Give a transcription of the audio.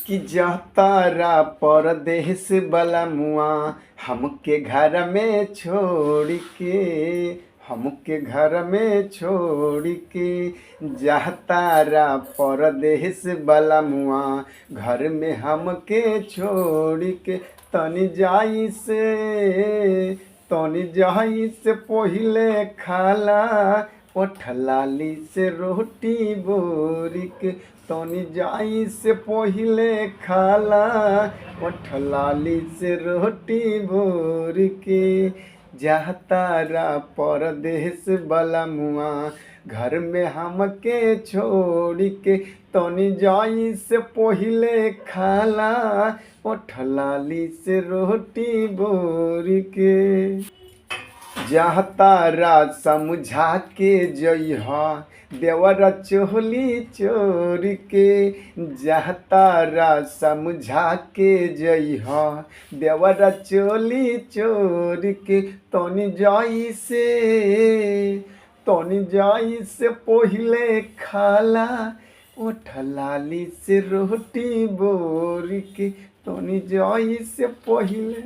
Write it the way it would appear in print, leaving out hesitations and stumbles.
कि जातारा परदेस बलमुआ हमके घर में छोड़ के, हमके घर में छोड़ के जातारा परदेस बलमुआ घर में हमके छोड़ के। तनी जाई से पहिले खाला ओठलाली से रोटी बोरी के। तनी जाई से पहिले खाला ओठलाली से रोटी बोरी के। जातारा परदेस बलमुआ घर में हमके छोड़ के। तनी जाई से पहिले खाला ओठलाली से रोटी बोरी के। जातारा समझा के जइहा देवरा चोली चोर के। जातारा समझा के जइहा देवरा चोली चोर के। तनी जाई से पहिले खाला ओठलाली से रोटी बोर के। तनी जाई से पहिले